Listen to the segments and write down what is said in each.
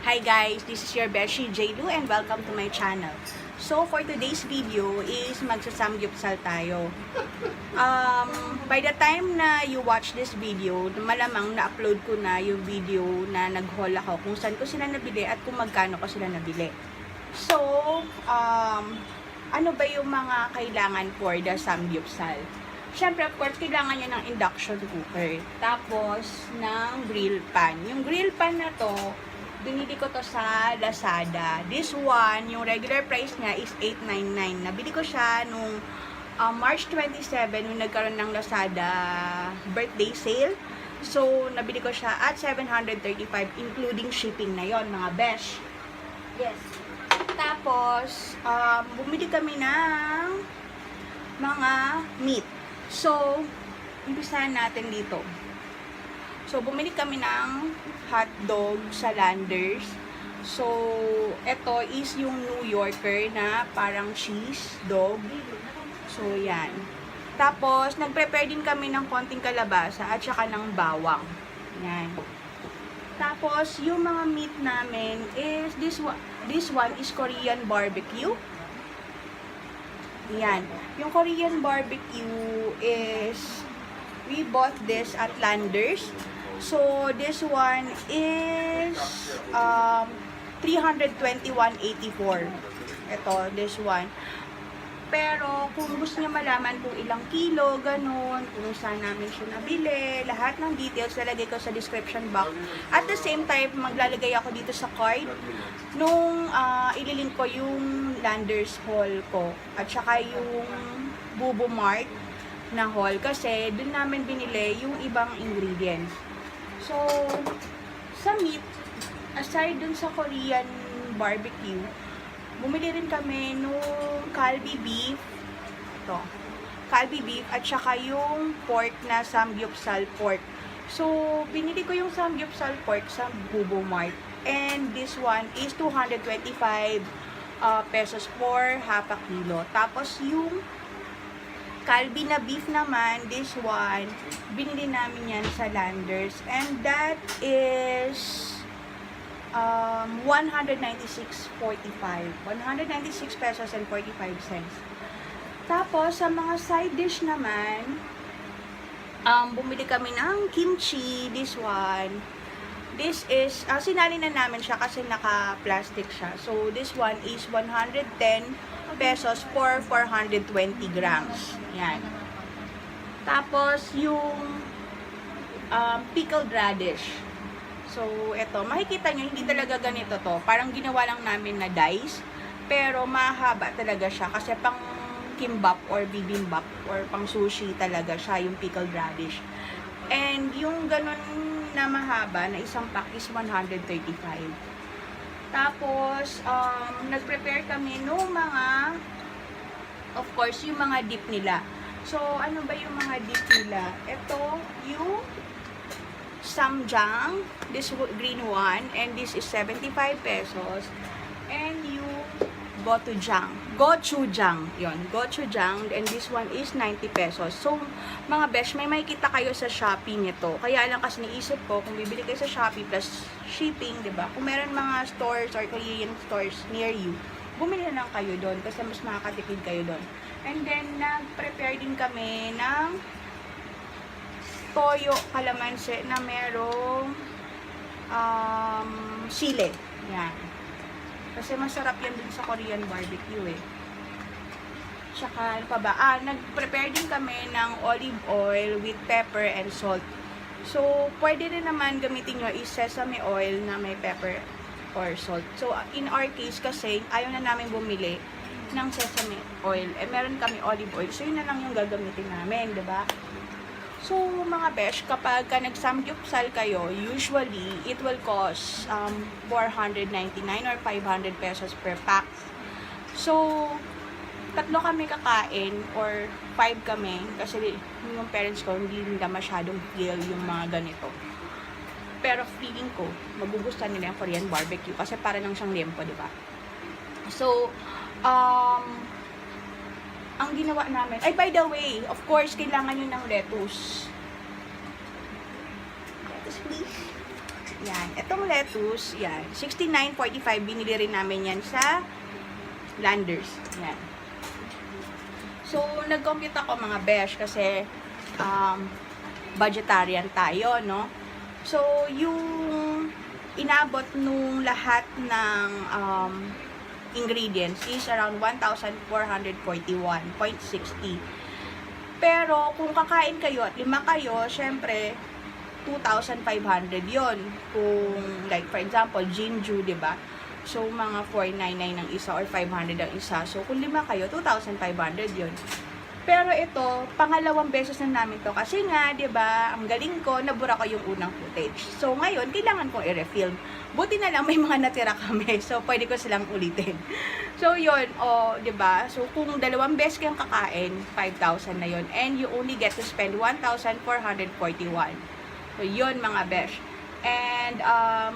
Hi guys, this is your Beshie, Jlu, and welcome to my channel. So for today's video is magsasamgyupsal tayo. By the time na you watch this video, malamang na-upload ko na yung video na nag-haul ako kung saan ko sila nabili at kung magkano ko sila nabili. So, ano ba yung mga kailangan for the samgyupsal? Siyempre, of course, kailangan niya ng induction cooker. Tapos, ng grill pan. Yung grill pan na to, binili ko to sa Lazada. This one, yung regular price niya is $8.99. Nabili ko siya nung March 27, nung nagkaroon ng Lazada birthday sale. So, nabili ko siya at $735, including shipping na yon, mga besh. Yes. Tapos, bumili kami ng mga meat. So, umpisahan natin dito. So, bumili kami ng hotdog sa Landers. So, ito is yung New Yorker na parang cheese dog. So, yan. Tapos, nag-prepare din kami ng konting kalabasa at saka ng bawang. Yan. Tapos, yung mga meat namin is this one is Korean barbecue. Yan. Yung Korean barbecue is, we bought this at Landers. So, this one is $321.84. Ito, this one. Pero, kung gusto niyo malaman kung ilang kilo, ganun, kung saan namin siya nabili, lahat ng details lalagay ko sa description box. At the same time, maglalagay ako dito sa card nung ililink ko yung Landers haul ko. At saka yung Bubo Mart na haul. Kasi, dun namin binili yung ibang ingredients. So, sa meat, aside dun sa Korean barbecue, bumili rin kami nung Kalbi beef. Ito. Kalbi beef at saka yung pork na Samgyupsal pork. So, binili ko yung Samgyupsal pork sa Bubo Mart. And this one is 225 pesos for half a kilo. Tapos yung Kalbi na beef naman, this one, binili namin yan sa Landers. And that is 196.45. 196 pesos and 45 cents. Tapos, sa mga side dish naman, bumili kami ng kimchi, this one. This is, sinali na namin siya kasi naka-plastic siya. So, this one is 110 pesos for 420 grams. Yan. Tapos, yung pickled radish. So, eto, makikita nyo, hindi talaga ganito to. Parang ginawa lang namin na dice. Pero, mahaba talaga siya. Kasi pang kimbap or bibimbap or pang sushi talaga siya, yung pickled radish. And, yung ganun na mahaba, na isang pack is 135. Tapos, nag-prepare kami nung mga, of course, yung mga dip nila. So, ano ba yung mga dip nila? Ito, yung samgyang, this green one, and this is 75 pesos. And yung gochujang, yon, gochujang, and this one is 90 pesos. So, mga besh, may makikita kayo sa Shopee nito. Kaya lang kasi naisip ko, kung bibili kayo sa Shopee plus shipping, diba? Kung meron mga stores or Korean stores near you, bumili na lang kayo doon kasi mas makakatipid kayo doon. And then, nag-prepare din kami ng toyo kalamansi na merong sile. Yan. Kasi masarap yan din sa Korean barbecue eh. Tsaka, ano pa ba? Nag-prepare din kami ng olive oil with pepper and salt. So, pwede rin naman gamitin nyo is sesame oil na may pepper or salt. So, in our case kasi, ayaw na namin bumili ng sesame oil. Eh, meron kami olive oil. So, yun na lang yung gagamitin namin, diba? So, mga besh, kapag nag-samgyupsal kayo, usually, it will cost $499 or 500 pesos per pack. So, tatlo kami kakain or 5 kami kasi yung parents ko hindi nila masyadong feel yung mga ganito. Pero feeling ko, magugustuhan nila yung Korean barbecue kasi para lang siyang lempo, di ba? So, ang ginawa namin, ay by the way, of course, kailangan nyo ng lettuce. Lettuce, please. Yan. Itong lettuce, yan. 69.45. Binili rin namin yan sa Landers. Yan. So, nag-compute ako mga besh kasi vegetarian tayo, no? So, yung inabot nung lahat ng ingredients is around 1,441.60. Pero, kung kakain kayo at 5 kayo, syempre, 2,500 yon. Kung, like, for example, Jinju, diba? So, mga 499 ang isa or 500 ang isa. So, kung 5 kayo, 2,500 yon. Pero ito, pangalawang beses na namin to. Kasi nga, diba, ang galing ko, nabura ko yung unang footage. So, ngayon, kailangan kong i-refilm. Buti na lang, may mga natira kami. So, pwede ko silang ulitin. So, yun, diba? So, kung 2 beses kayong kakain, 5,000 na yon. And you only get to spend 1,441. So, yun, mga besh. And,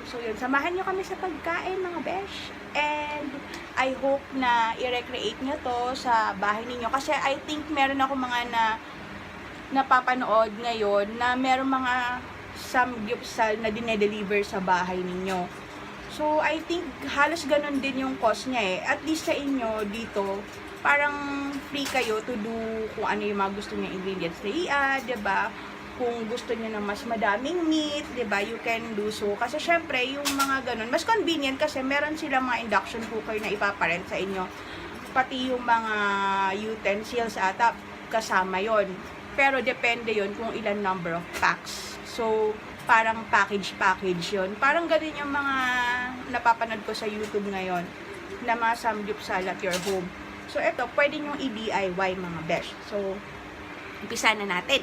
so yun, samahan nyo kami sa pagkain, mga besh. And, I hope na i-recreate nyo to sa bahay ninyo. Kasi, I think, meron ako mga napapanood ngayon na meron mga samgyupsal na dinedeliver sa bahay ninyo. So, I think, halos ganun din yung cost niya eh. At least sa inyo, dito, parang free kayo to do kung ano yung mga gusto niya ingredients na i-add, diba? Kung gusto niyo na mas madaming meat, 'di ba? You can do so. Kasi syempre, yung mga ganun, mas convenient kasi meron silang mga induction cooker na ipaparent sa inyo. Pati yung mga utensils ata kasama 'yon. Pero depende 'yon kung ilan number of packs. So, parang package 'yon. Parang ganun yung mga napapanood ko sa YouTube ngayon na mga samgyupsal at your home. So, ito, pwede nyo i-DIY mga besh. So, umpisa na natin.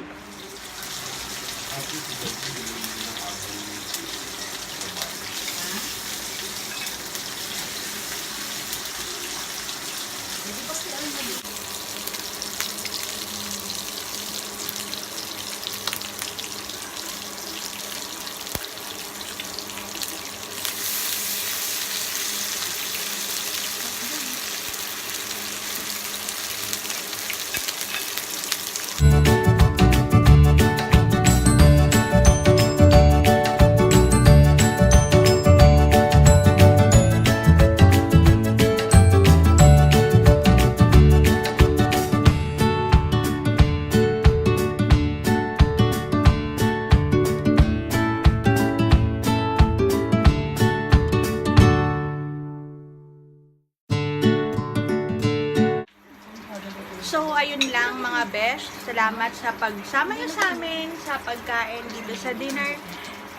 So, ayun lang mga besh. Salamat sa pagsama nyo sa amin sa pagkain dito sa dinner.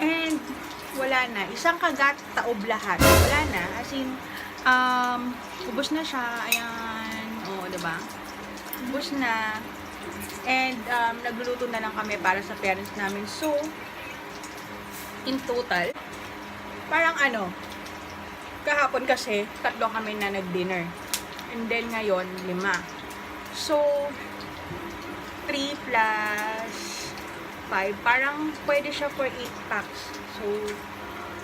And, wala na. Isang kagat, taob lahat. Wala na. As in, ubos na siya. Ayan. O, diba? Ubos na. And, nagluluto na lang kami para sa parents namin. So, in total, parang kahapon kasi, 3 kami na nag-dinner. And then, ngayon, 5. So, 3 plus 5. Parang pwede siya for 8 packs. So,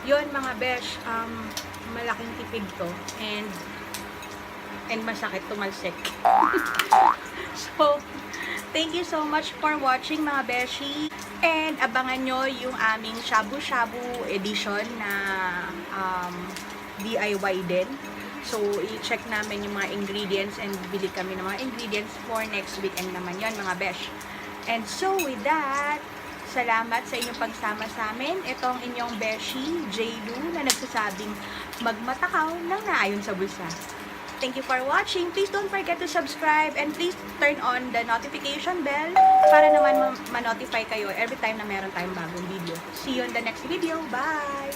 yun mga besh. Malaking tipid to. And masakit tumalsik. So, thank you so much for watching mga beshi. And abangan nyo yung aming shabu-shabu edition na DIY din. So, i-check namin yung mga ingredients and bili kami ng mga ingredients for next weekend naman yon mga besh. And so, with that, salamat sa inyong pagsama sa amin. Ito ang inyong Beshie, Jlu, na nagsasabing magmatakaw ng naaayon sa bulsa. Thank you for watching. Please don't forget to subscribe and please turn on the notification bell para naman ma-notify kayo every time na meron tayong bagong video. See you in the next video. Bye!